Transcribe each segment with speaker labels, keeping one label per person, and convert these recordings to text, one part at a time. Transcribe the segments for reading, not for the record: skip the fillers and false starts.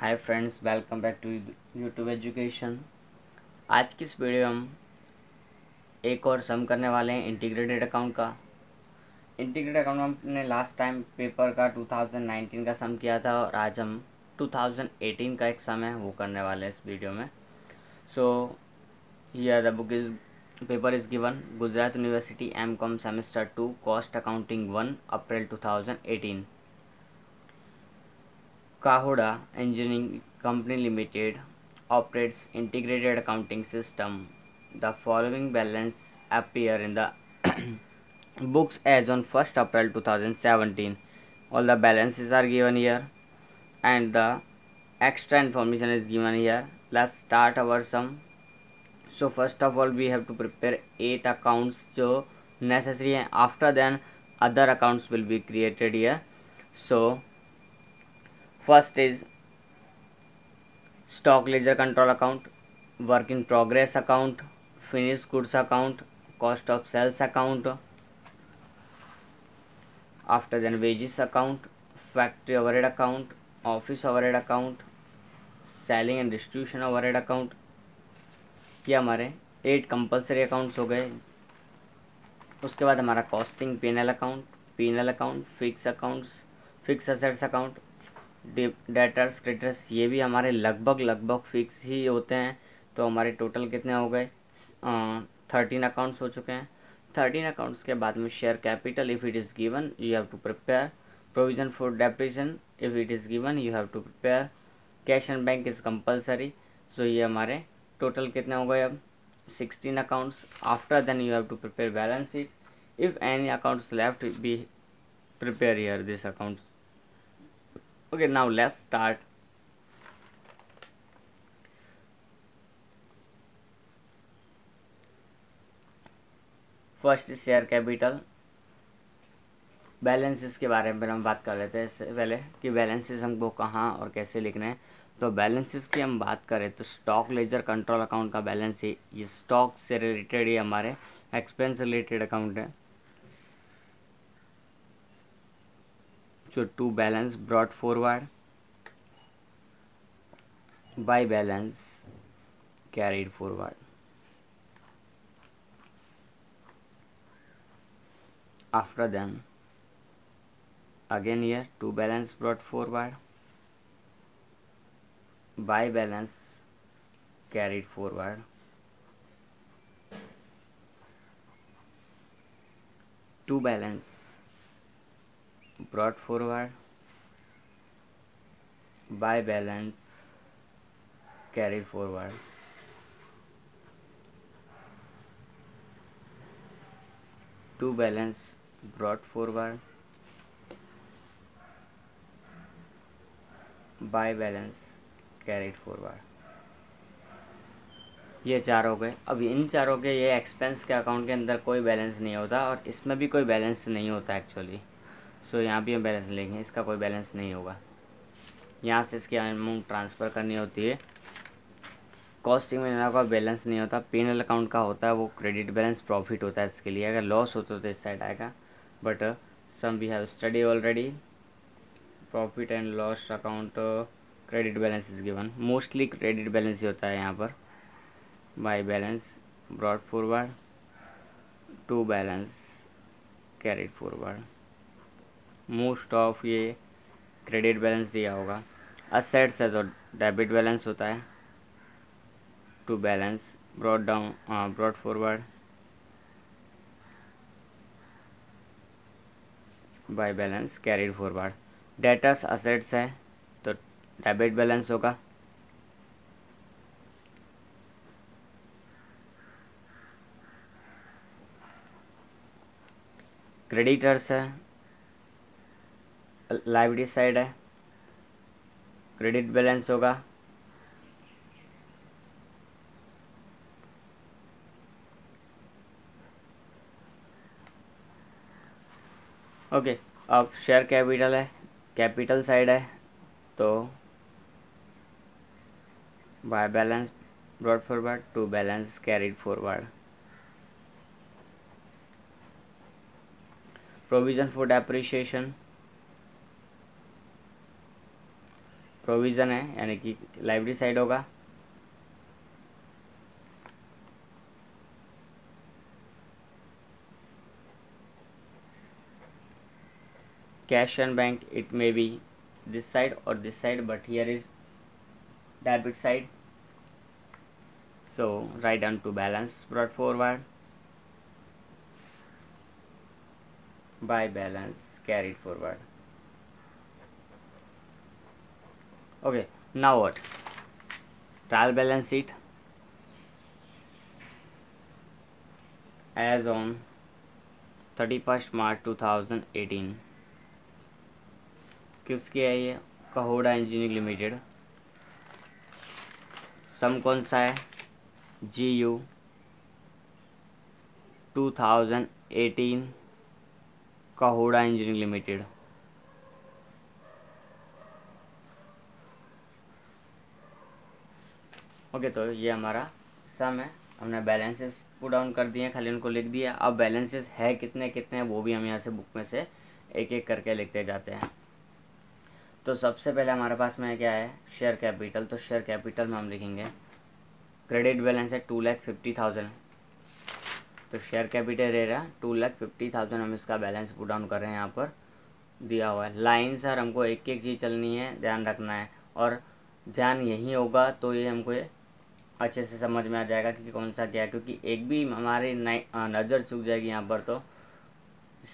Speaker 1: Hi friends, welcome back to YouTube education. आज की इस वीडियो में हम एक और सम करने वाले हैं इंटीग्रेटेड अकाउंट का। इंटीग्रेटेड अकाउंट में हमने लास्ट टाइम पेपर का 2019 का सम किया था और आज हम 2018 का एक सम है वो करने वाले हैं इस वीडियो में। So here the book is paper is given Gujarat university M.Com semester 2 cost accounting 1 April 2018। Kahoda Engineering Company Limited operates integrated accounting system. The following balance appear in the books as on 1st April 2017. All the balances are given here and the extra information is given here. Let's start our sum. So first of all we have to prepare 8 accounts जो necessary हैं. After then other accounts will be created here. So first is stock ledger control account, work in progress account, finished goods account, cost of sales account, after then wages account, factory overhead account, office overhead account, selling and distribution overhead account। ये हमारे 8 compulsory accounts हो गए। उसके बाद हमारा costing पीनल account, fix accounts, fix assets account, debtors creditors, ये भी हमारे लगभग फिक्स ही होते हैं। तो हमारे टोटल कितने हो गए? 13 अकाउंट्स हो चुके हैं। 13 अकाउंट्स के बाद में share capital if it is given you have to prepare, provision for depreciation if it is given you have to prepare, cash and bank is compulsory. So ये हमारे टोटल कितने हो गए अब? 16 accounts. After then you have to prepare balance sheet. If any accounts left be prepare here this accounts. Okay, now let's start. First share capital. Balances के बारे में हम बात कर लेते हैं इससे पहले कि बैलेंसेस हमको कहाँ और कैसे लिखने हैं। तो बैलेंसेस की हम बात करें तो स्टॉक लेजर कंट्रोल अकाउंट का बैलेंस है, ये स्टॉक से रिलेटेड, ये हमारे एक्सपेंस रिलेटेड अकाउंट है। जो to balance brought forward by balance carried forward. After then again here to balance brought forward by balance carried forward, to balance brought forward by balance carried forward, to balance brought forward by balance carried forward। ये चार हो गए। अब इन चारों के ये expense के account के अंदर कोई बैलेंस नहीं होता और इसमें भी कोई बैलेंस नहीं होता एक्चुअली। सो यहाँ भी हम बैलेंस लेंगे, इसका कोई बैलेंस नहीं होगा। यहाँ से इसकी अमाउंट ट्रांसफ़र करनी होती है। कॉस्टिंग में का बैलेंस नहीं होता। पीनल अकाउंट का होता है वो क्रेडिट बैलेंस, प्रॉफिट होता है इसके लिए। अगर लॉस होता तो इस साइड आएगा, but some we have study already. Profit and loss account credit balance is given, mostly credit balance ही होता है यहाँ पर। By balance brought forward to balance carried forward. Most of ये क्रेडिट बैलेंस दिया होगा। असेट्स है तो डेबिट बैलेंस होता है। To balance brought down brought forward by balance carried forward. Debtors assets है तो डेबिट बैलेंस होगा। क्रेडिटर्स है, लाइबिलिटी साइड है, क्रेडिट बैलेंस होगा। ओके, अब शेयर कैपिटल है, कैपिटल साइड है तो by balance brought forward to balance carried forward. Provision for depreciation, provision है यानी कि लाइब्रेरी साइड होगा। Cash and bank, it may be this side or this side, but here is debit side, so write down to balance brought forward by balance carried forward. Okay, now what? Trial balance sheet as on 31st March 2018 किसकी है ये? कहोड़ा engineering limited. सम कौन सा है? GU 2018 Kahoda engineering limited. Okay, तो ये हमारा सम है। हमने बैलेंसेस पुट डाउन कर दिए, खाली उनको लिख दिया। अब बैलेंसेस है कितने कितने वो भी हम यहाँ से बुक में से एक एक करके लिखते जाते हैं। तो सबसे पहले हमारे पास में क्या है? Share capital. तो शेयर कैपिटल में हम लिखेंगे क्रेडिट बैलेंस है 2,50,000, तो शेयर कैपिटल रहेगा 2,50,000। हम इसका बैलेंस पुट डाउन कर रहे हैं, यहाँ पर दिया हुआ है। लाइन सर हमको एक एक चीज़ चलनी है, ध्यान रखना है, और ध्यान यही होगा तो ये हमको ये अच्छे से समझ में आ जाएगा कि कौन सा क्या है। क्योंकि एक भी हमारी नज़र चूक जाएगी यहाँ पर तो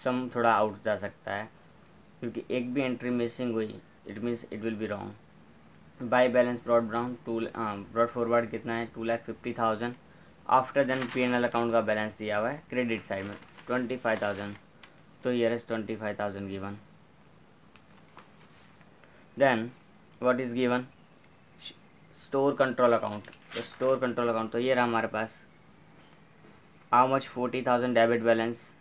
Speaker 1: सम थोड़ा आउट जा सकता है, क्योंकि एक भी एंट्री मिसिंग हुई it means it will be wrong. By balance brought forward कितना है? 2,50,000। आफ्टर देन P&L अकाउंट का बैलेंस दिया हुआ है क्रेडिट साइड में 25,000, तो here is 25,000 given. Then what is given? Store control account. तो स्टोर कंट्रोल अकाउंट तो ये रहा हमारे पास। How much? 40,000 debit balance.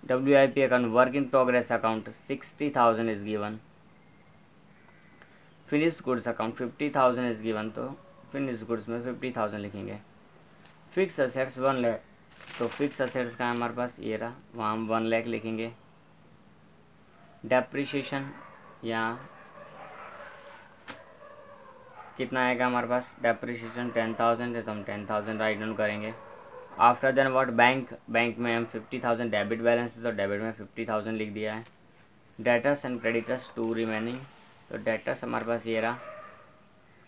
Speaker 1: WIP account work in progress account 60,000 is given. Finish goods account 50,000 is given, तो finish goods में 50,000 लिखेंगे। Fix assets 1 lakh, तो फिक्स असेट्स का हमारे पास ये रहा, वहाँ हम 1 लाख लिखेंगे। डेप्रिसिएशन यहाँ कितना आएगा हमारे पास? डेप्रिसिएशन 10,000 है, तो हम 10,000 राइट डाउन करेंगे। After then what? बैंक में हम 50,000 डेबिट बैलेंस है, तो डेबिट में 50,000 लिख दिया है। डेटर्स एंड क्रेडिटर्स 2 रिमेनिंग, तो डेटर्स हमारे पास ये रहा।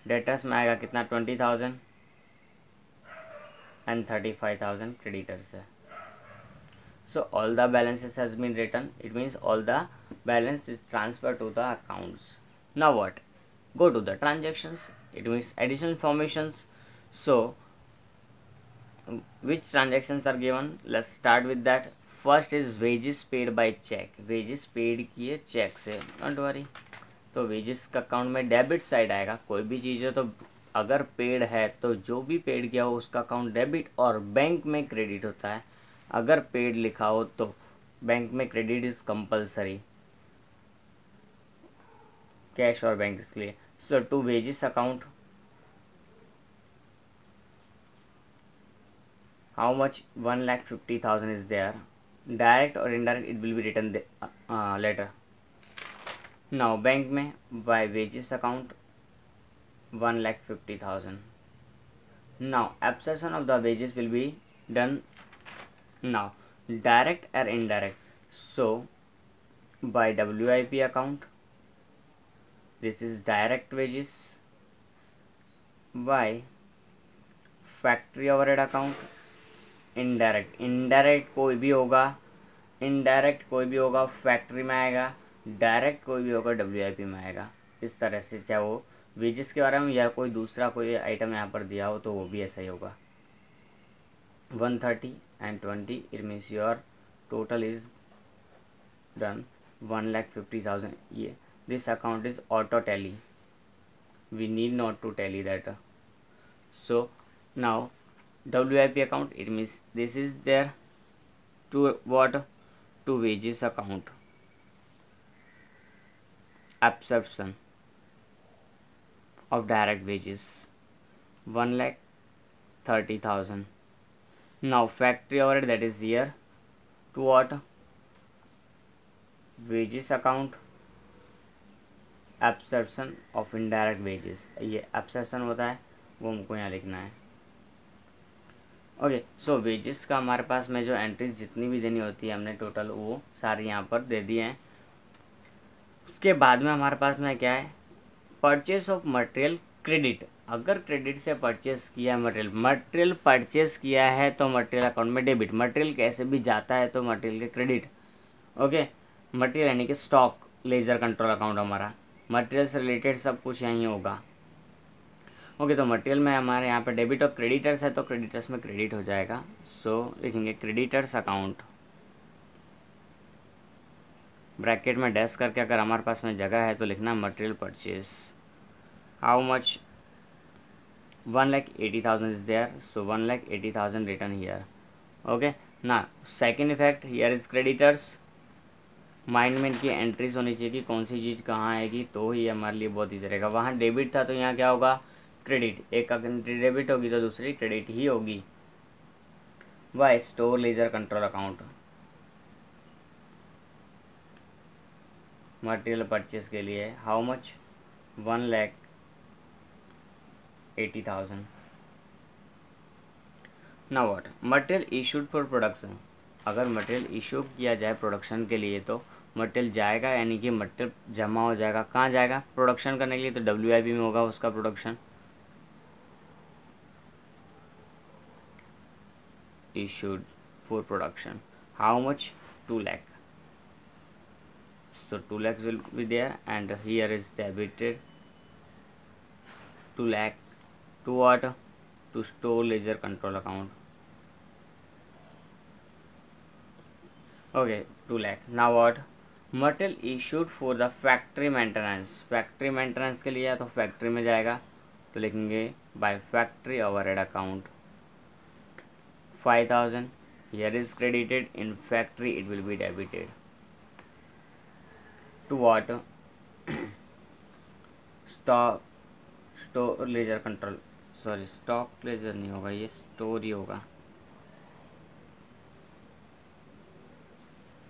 Speaker 1: डेटर्स में आएगा कितना? 20,000 एंड 35,000 क्रेडिटर्स है। So all the balances has been written. It means all the balance is transferred to the accounts. Now what? Go to the transactions. It means additional informations. So which transactions are given? Let's start with that. First is wages paid by check. Wages paid किए check से, don't worry. तो wages का account में debit side आएगा। कोई भी चीज़ है तो अगर पेड है तो जो भी पेड किया हो उसका अकाउंट डेबिट और बैंक में क्रेडिट होता है। अगर पेड लिखा हो तो बैंक में क्रेडिट इज कंपलसरी, कैश और बैंक के लिए। So to wages account how much? 1,50,000 is there. Direct और indirect it will be written later. Now bank में by wages account 1,50,000. Now absorption of the wages will be done now, direct or indirect. So by WIP account, this is direct wages. By factory overhead account, indirect. Indirect कोई भी होगा, indirect कोई भी होगा factory में आएगा, direct कोई भी होगा WIP में आएगा। इस तरह से चाहे वो वेजेस के बारे में या कोई दूसरा कोई आइटम यहाँ पर दिया हो तो वो भी ऐसा ही होगा। 130 and 20 it means your total is done 1,50,000. ये this account is auto tally, we need not to tally that. So now WIP account, it means this is there to what? To wages account. Absorption of direct wages 1,30,000. Now factory overhead, that is here to what? Wages account absorption of indirect wages, ये absorption होता है, वो हमको यहाँ लिखना है। Okay, सो wages का हमारे पास में जो एंट्रीज जितनी भी देनी होती है हमने टोटल वो सारी यहाँ पर दे दिए हैं। उसके बाद में हमारे पास में क्या है, परचेस ऑफ मटेरियल क्रेडिट। अगर क्रेडिट से परचेस किया है मटेरियल परचेस किया है तो मटेरियल अकाउंट में डेबिट, मटेरियल कैसे भी जाता है तो मटेरियल के क्रेडिट। ओके, मटेरियल यानी कि स्टॉक लेजर कंट्रोल अकाउंट हमारा, मटेरियल से रिलेटेड सब कुछ यहीं होगा। ओके, तो मटेरियल में हमारे यहाँ पे डेबिट और क्रेडिटर्स है तो क्रेडिटर्स में क्रेडिट हो जाएगा। सो लिखेंगे क्रेडिटर्स अकाउंट, ब्रैकेट में डैश करके अगर हमारे पास में जगह है तो लिखना material purchase. How much, 1,80,000 is there, so 1,80,000 written here. Okay, now second effect here is creditors। Mind में इनकी एंट्रीज होनी चाहिए कि कौन सी चीज़ कहाँ आएगी तो ही हमारे लिए बहुत ईजी रहेगा। वहाँ डेबिट था तो यहाँ क्या होगा, क्रेडिट। एक एंट्री डेबिट होगी तो दूसरी क्रेडिट ही होगी। Why, store ledger control account, material purchase के लिए how much, 1,80,000। Now what, material issued for production. अगर मटेरियल इशू किया जाए प्रोडक्शन के लिए तो मटेरियल जाएगा, यानी कि मटेरियल जमा हो जाएगा। कहाँ जाएगा, प्रोडक्शन करने के लिए, तो WIP में होगा उसका production. Issued for production how much, 2 lakh। So 2 lakhs will be there and here is debited 2 lakh to what, to store ledger control account. Okay, 2 lakh. Now what, material issued for the factory maintenance। Factory maintenance के लिए तो factory में जाएगा तो लिखेंगे by factory overhead account 5,000। here is credited, in factory it will be debited to what, store ledger control, sorry stock ledger नहीं होगा, ये स्टोर ही होगा,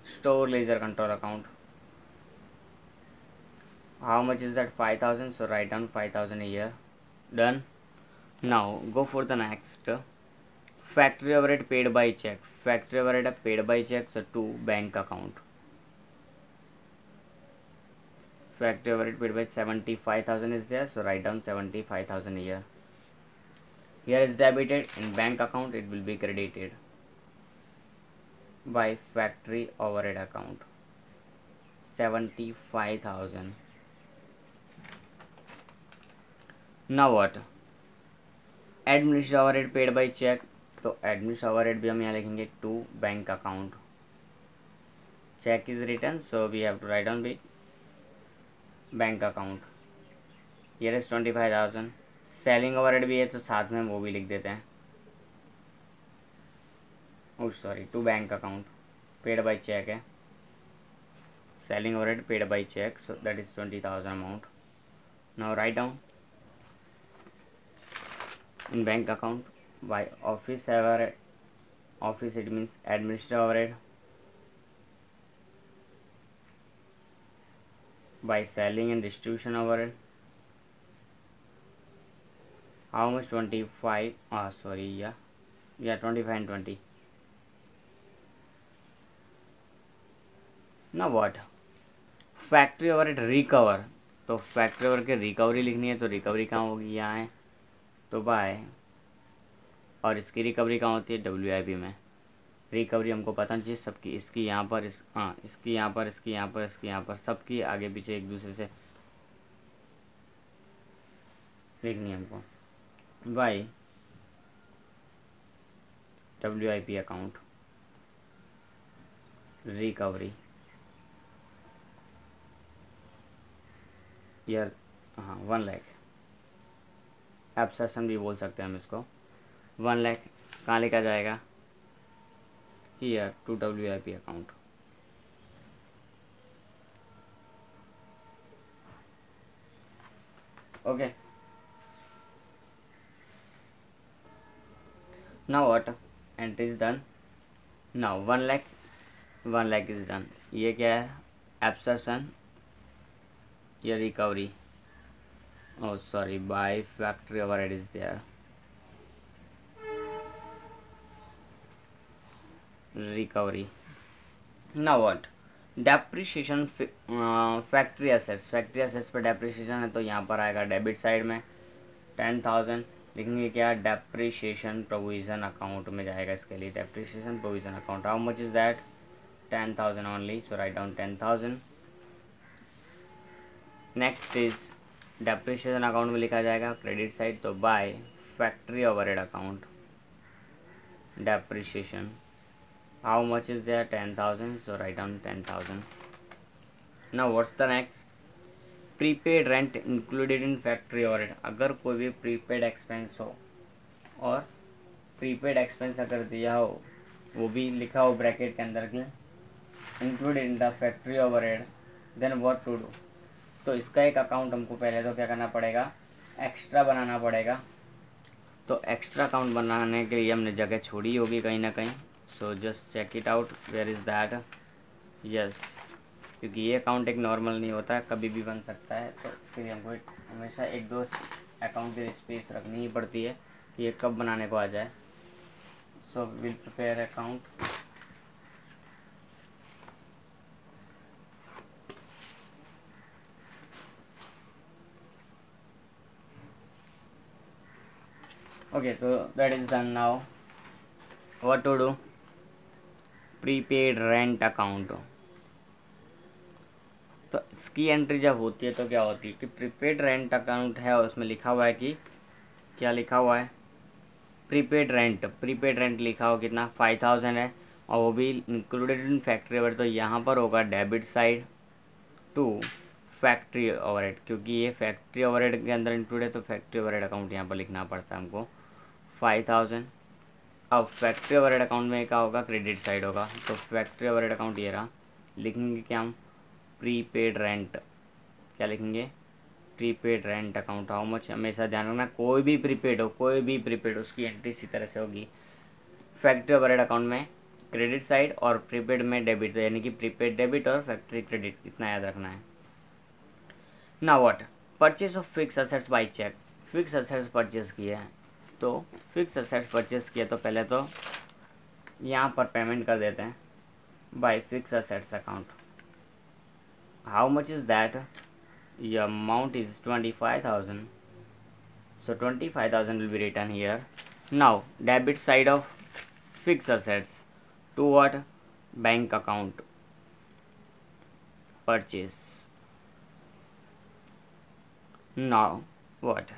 Speaker 1: store ledger control account. How much is that, 5,000। So right down 5,000 here, done. Now go for the next, factory overhead paid by cheque. Factory overhead paid by cheque, so to bank account. Factory overhead paid by 75,000 is there, so write down 75,000 here. Here is debited, in bank account it will be credited by factory overhead account 75,000. Now what, administrative overhead paid by check, तो administrative overhead भी हम यहाँ लिखेंगे to bank account। check is written, so we have to write down by bank account. here is 25,000। Selling overhead भी है तो साथ में वो भी लिख देते हैं, oh sorry, to bank account, paid by cheque है, selling overhead paid by cheque, so that is 20,000 amount. Now write down in bank account by office overhead, office it means administrative overhead, by selling and distribution overhead, how much, 25, sorry, yeah 25 and 20। now what, factory overhead recover, तो factory overhead की recovery लिखनी है तो recovery कहाँ होगी, यहाँ है तो बाय, और इसकी रिकवरी कहाँ होती है, WIP में। रिकवरी हमको पता नहीं चाहिए सबकी, इसकी यहाँ पर, इसकी यहाँ पर, इसकी यहाँ पर, इसकी यहाँ पर, सबकी आगे पीछे एक दूसरे से लिखनी है हमको। बाय WIP अकाउंट रिकवरी, यार 1 लाख, एब्सॉर्प्शन भी बोल सकते हैं हम इसको। 1 लाख कहाँ लिखा जाएगा, here to WIP account। okay, now what, entry is done। now 1 lakh, 1 lakh is done। ये क्या है, एब्सॉर्प्शन या recovery, oh sorry, by factory overhead is there, recovery. Now what, depreciation factory assets, factory assets पर depreciation है तो यहाँ पर आएगा डेबिट साइड में 10,000, लिखेंगे क्या, डेप्रिसिएशन प्रोविजन अकाउंट में जाएगा, इसके लिए depreciation provision account, how much is that, 10,000 only, so right down 10,000. Next is depreciation account में लिखा जाएगा क्रेडिट साइड, तो by factory overhead account depreciation, how much is there, 10,000, so write down 10,000. Now what's the next, prepaid rent included in factory overhead, अगर कोई भी prepaid expense हो और prepaid expense अगर दिया हो, वो भी लिखा हो ब्रैकेट के अंदर के, included in the factory overhead, then what to do, तो इसका एक अकाउंट हमको पहले तो क्या करना पड़ेगा, एक्स्ट्रा बनाना पड़ेगा. तो एक्स्ट्रा अकाउंट बनाने के लिए हमने जगह छोड़ी होगी कहीं ना कहीं, so just check it out where is that, yes, क्योंकि ये अकाउंट एक नॉर्मल नहीं होता है, कभी भी बन सकता है, तो इसके लिए हमको हमेशा एक दो अकाउंट की स्पेस रखनी ही पड़ती है कि ये कब बनाने को आ जाए. So will prepare account, okay, so that is done. Now what to do, prepaid rent account, तो इसकी एंट्री जब होती है तो क्या होती है कि प्रीपेड रेंट अकाउंट है, उसमें लिखा हुआ है कि क्या लिखा हुआ है, प्रीपेड रेंट लिखा हो कितना 5,000 है, और वो भी इंक्लूडेड इन फैक्ट्री ओवरहेड, तो यहाँ पर होगा debit side to factory overhead, क्योंकि ये फैक्ट्री ओवरहेड के अंदर इंक्लूड है, तो फैक्ट्री ओवरहेड अकाउंट यहाँ पर लिखना पड़ता है हमको 5,000. अब फैक्ट्री ओवरहेड अकाउंट में क्या होगा, क्रेडिट साइड होगा, तो फैक्ट्री ओवरहेड अकाउंट ये रहा, लिखेंगे क्या हम, प्रीपेड रेंट, क्या लिखेंगे, prepaid rent account, how much, हमेशा ध्यान रखना कोई भी प्रीपेड हो उसकी एंट्री इसी तरह से होगी, फैक्ट्री ओवरहेड अकाउंट में क्रेडिट साइड और प्रीपेड में डेबिट, तो यानी कि प्रीपेड डेबिट और फैक्ट्री क्रेडिट, इतना याद रखना है. Now what, purchase of fix assets by cheque, fix assets purchase किया है, तो फिक्स असेट्स परचेस किया तो पहले तो यहाँ पर पेमेंट कर देते हैं by fix assets account, how much is that, your amount is 25,000, so 25,000 will be written here. Now debit side of fixed assets to what, bank account, purchase. Now what,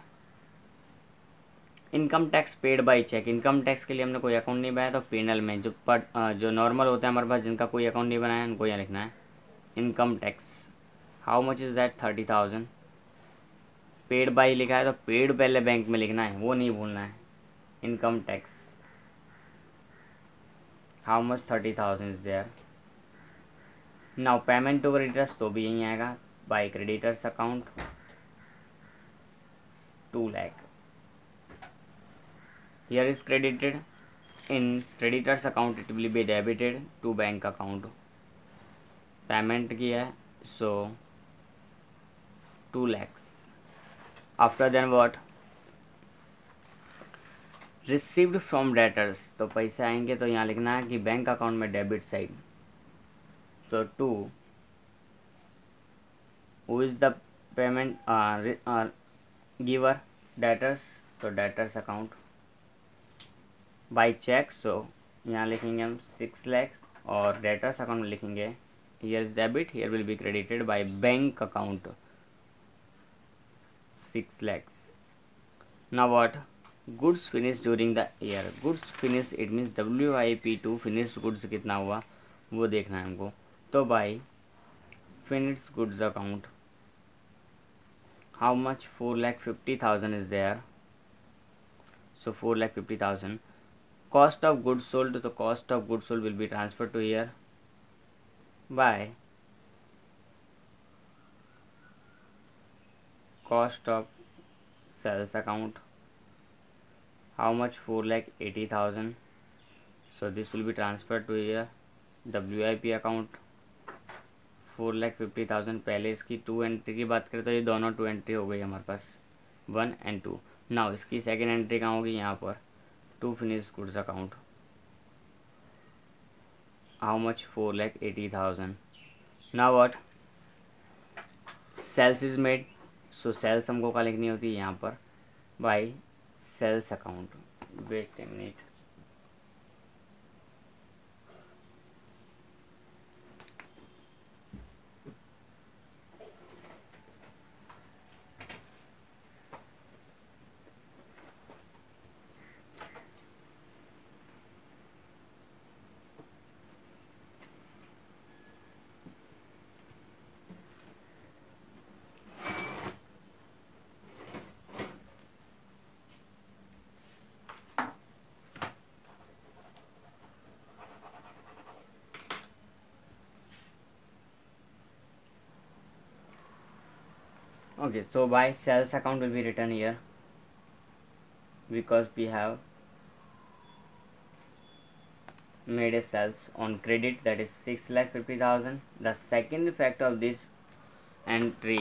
Speaker 1: income tax paid by cheque, income tax के लिए हमने कोई account नहीं बनाया, तो panel में जो normal होता है हमारे पास, जिनका कोई अकाउंट नहीं बनाया, उनको यहाँ लिखना है income tax, how much is that, 30,000. Paid by लिखा है तो पेड पहले बैंक में लिखना है, वो नहीं भूलना है. Income tax, how much, 30,000 is there. Now payment to creditors, तो भी यहीं आएगा by creditors account 2 lakh, here is credited in creditors account, it will be debited to bank account, payment किया है, सो 2 lakhs. After then what, received from debtors, तो पैसे आएंगे तो यहाँ लिखना है कि बैंक अकाउंट में डेबिट साइड, तो to who is the payment giver, debtors, तो debtors account by cheque, so यहाँ लिखेंगे हम 6 lakhs, और डेटर्स अकाउंट में लिखेंगे here is debit, here will be credited by bank account 6 lakhs. Now what, goods finish during the year, goods finish it means WIP2, finish goods कितना हुआ वो देखना है हमको, तो by finish goods account, how much, 4,50,000 is there, so 4,50,000. Cost of goods sold, तो cost of goods sold will be transfer to year by cost of sales account, how much, 4,80,000, so this will be transferred to here WIP account 4,50,000। पहले इसकी 2 entry की बात करें तो ये दोनों 2 entry हो गई हमारे पास, 1 and 2। नाउ इसकी सेकेंड एंट्री कहाँ होगी, यहाँ पर, to finish goods account. How much, 4,80,000। Now what, sales is made, so sales हमको क्या लिखनी होती है यहाँ पर, by sales account. Wait a minute, okay, so by sales account will be written here because we have made a sales on credit, that is 6,50,000. The second effect of this entry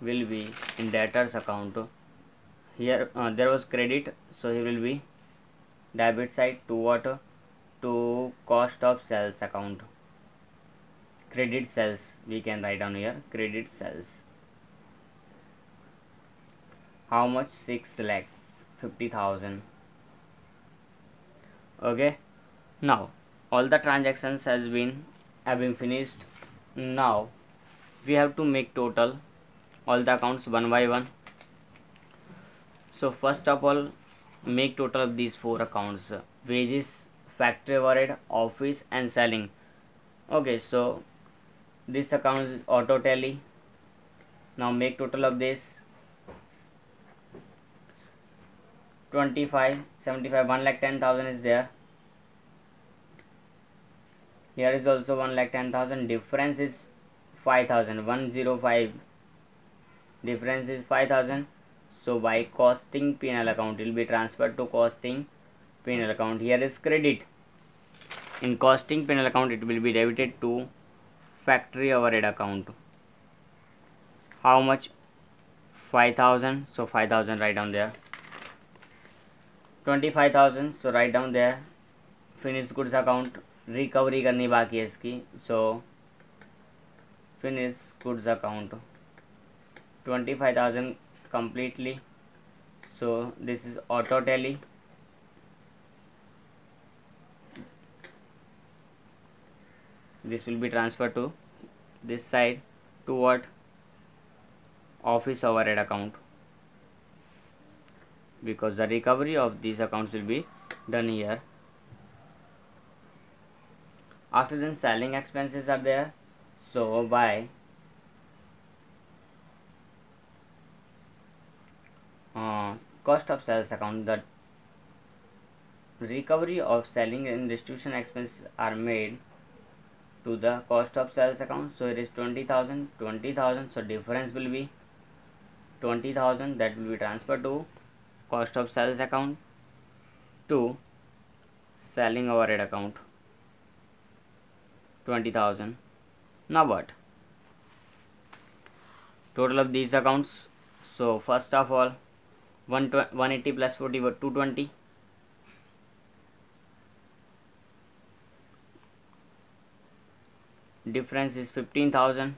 Speaker 1: will be in debtors account. Here there was credit, so he will be debit side to what, to cost of sales account. Credit sales we can write down here, credit sales. How much, 6,50,000. okay, now all the transactions have been finished. Now we have to make total all the accounts one by one. So first of all, make total of these 4 accounts: wages, factory overhead, office and selling. Okay, so this account is auto tally. Now make total of this: 25, 75, 1,10,000 is there. Here is also 1,10,000. Difference is 5,000. 105. Difference is 5,000. So by costing P&L account, it will be transferred to costing P&L account. Here is credit. In costing P&L account, it will be debited to factory overhead account. How much? 5,000. So 5,000 write down there. 25,000. So write down there. Finished goods account. Recovery करनी बाकी है इसकी, सो finish goods account 25,000 completely. So this is auto tally. This will be transferred to this side, to what, office overhead account, because the recovery of these accounts will be done here. After then selling expenses are there, so by cost of sales account, the recovery of selling and distribution expenses are made to the cost of sales account. So it is 20,000, 20,000. So difference will be 20,000, that will be transferred to cost of sales account to selling overhead account, 20,000. Now what? Total of these accounts. So first of all, 180 plus 40, 220. Difference is 15,000.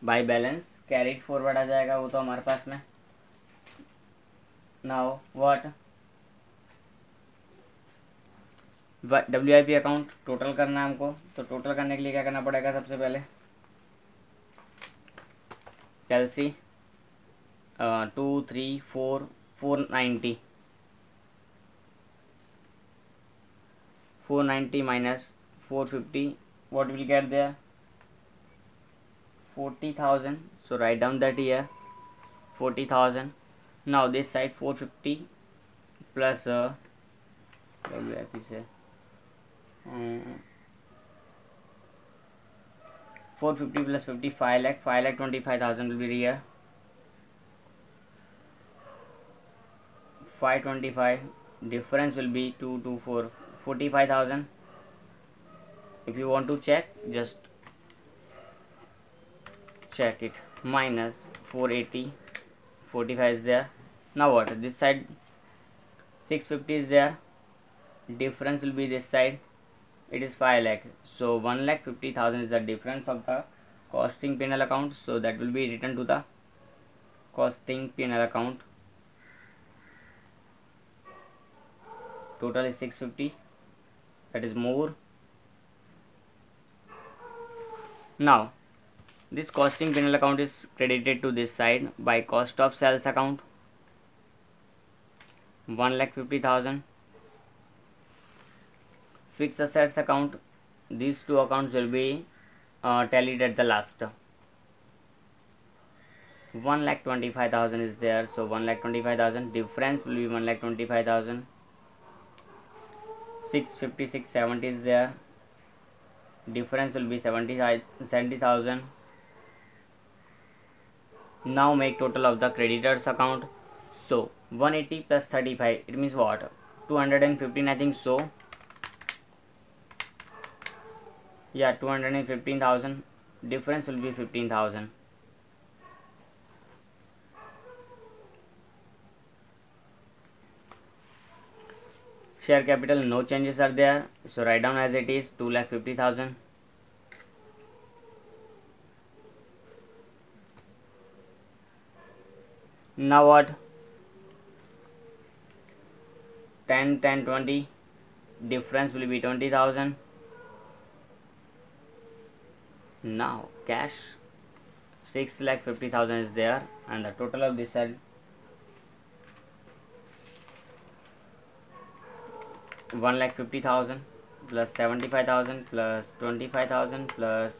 Speaker 1: By balance carried forward आ जाएगा, वो तो हमारे पास में. Now what? WIP account total करना है हमको, तो total करने के लिए क्या करना पड़ेगा, सबसे पहले LC 2, 3, 4, 490, 490 minus 450, what will get there, 40,000. So write down that here, 40,000. Now this side 450 plus WIP से 450 plus 50, 5 lakh, 5,25,000 will be here. 525, difference will be 224, 45,000. if you want to check, just check it. Minus 480, 45 is there. Now what, this side 650 is there, difference will be this side, it is 5 lakh. So 1,50,000 is the difference of the costing P&L account, so that will be written to the costing P&L account. Total is 650, that is more. Now this costing P&L account is credited to this side by cost of sales account, 1,50,000. Fixed assets account, these two accounts will be tallied at the last. 1,25,000 is there, so 1,25,000, difference will be 1,25,000. 650, 670 is there, difference will be 70,000. Now make total of the creditors account. So 180 plus 35, it means what, 215 I think so. Yeah, 215,000, difference will be 15,000. Share capital, no changes are there, so write down as it is, 2,50,000. Now what, 10, 10, 20, difference will be 20,000. Now cash 6,50,000 is there, and the total of this side 1,50,000 plus 75,000 plus 25,000 plus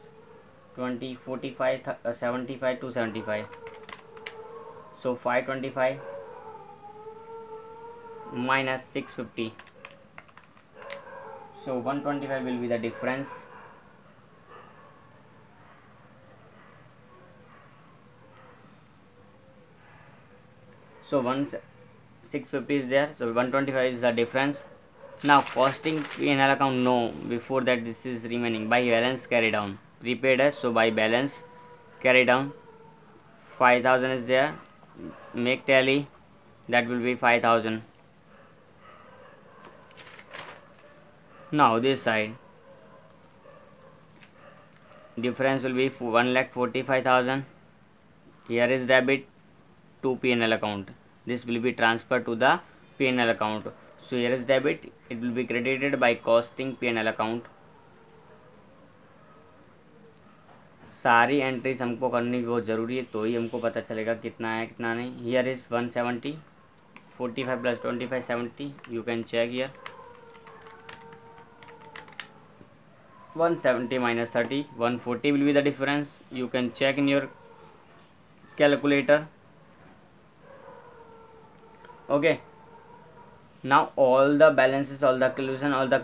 Speaker 1: 20, 45, 75 to 75. So 525 minus 650. So 125 will be the difference. So 650 is there, so 125 is the difference. Now costing P&L account, no, before that this is remaining. By balance carry down, prepaid as, so by balance carry down, 5,000 is there, make tally, that will be 5,000. Now this side difference will be 1,45,000. Here is debit to P&L account, this will be transferred to the P&L account. So here is debit, it will be credited by costing P&L account. सारी entries हमको करनी बहुत ज़रूरी है, तो ही हमको पता चलेगा कितना है कितना नहीं. Here is 170, 45 plus 25, 70. You can check here. 170 minus 30, 140 will be the difference. You can check in your calculator. Okay. Now all the balances, all the closing, all the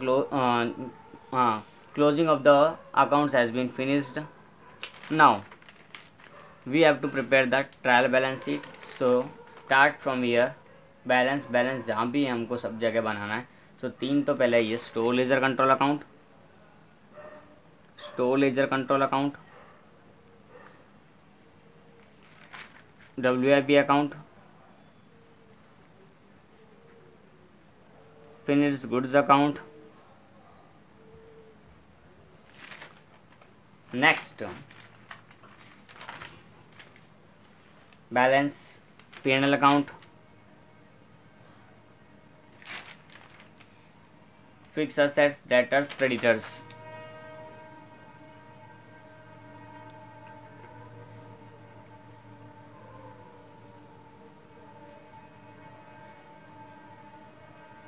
Speaker 1: closing of the accounts has been finished. Now we have to prepare the trial balance sheet. So start from here. Balance जहाँ भी हमको सब जगह बनाना है. तो तीन तो पहले ये store ledger control account, store ledger control account, WIP account, finished goods account. Next, balance P&L account, fixed assets, debtors, creditors.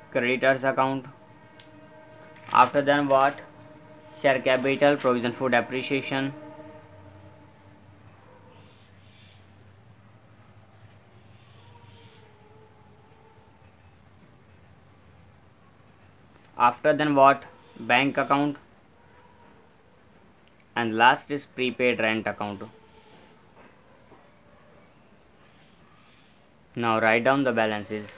Speaker 1: Creditors account. After then what? Share capital, provision for depreciation. After then what? Bank account. And last is prepaid rent account. Now write down the balances.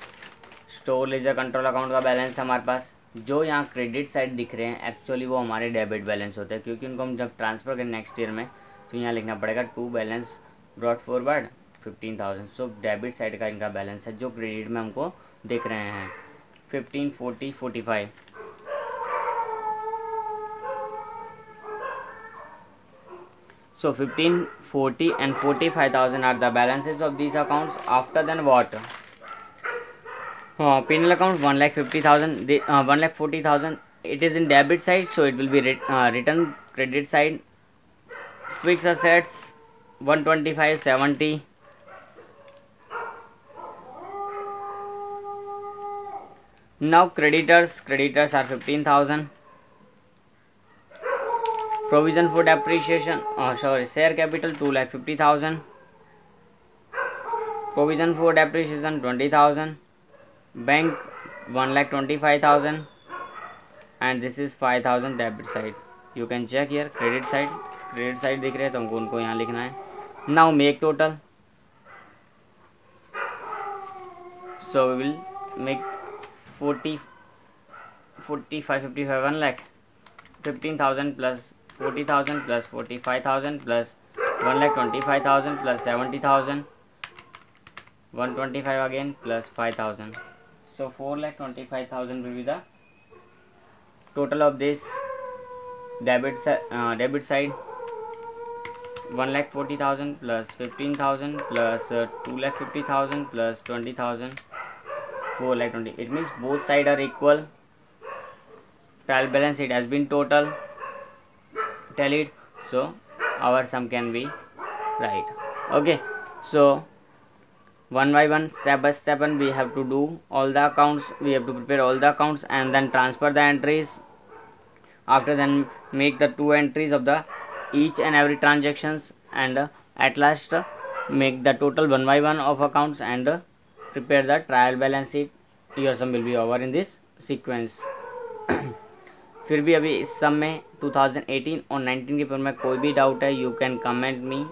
Speaker 1: Store ledger control account का balance है हमारे पास जो यहाँ credit side दिख रहे हैं actually वो हमारे डेबिट बैलेंस होते हैं, क्योंकि उनको हम जब ट्रांसफ़र करें नेक्स्ट ईयर में तो यहाँ लिखना पड़ेगा to balance brought forward 15,000। So debit side का इनका बैलेंस है जो क्रेडिट में हमको दिख रहे हैं 15, 40, 45। So 15, 40 and 45,000 are the balances of these accounts. After then what? P&L account 1,50,000, 1,40,000. It is in debit side, so it will be written credit side. Fixed assets 125, 70. Now creditors are 15,000. Provision for depreciation, share capital 2,50,000. Provision for depreciation 20,000. Bank 1,25,000. And this is 5,000 debit side. You can check here credit side दिख रहे हैं तो हमको उनको यहाँ लिखना है. Now make total. So we will make 40, 45, 55, 1 lakh. 15,000 plus 40,000 plus 45,000 plus 1,25,000 plus 70,000, 125 again plus 5,000. So 4,25,000 will be the total of this debit side. 1,40,000 plus 15,000 plus 2,50,000 plus 20,000, 4,20,000. It means both sides are equal. Trial balance it has been total tallied, so our sum can be right. Okay, so one by one, step by step, and we have to do all the accounts. We have to prepare all the accounts and then transfer the entries. After then make the 2 entries of the each and every transactions, and at last make the total one by one of accounts and prepare the trial balance sheet. Your sum will be over in this sequence. फिर भी अभी इस सम में 2018 और 19 के paper में कोई भी डाउट है, यू कैन कमेंट मी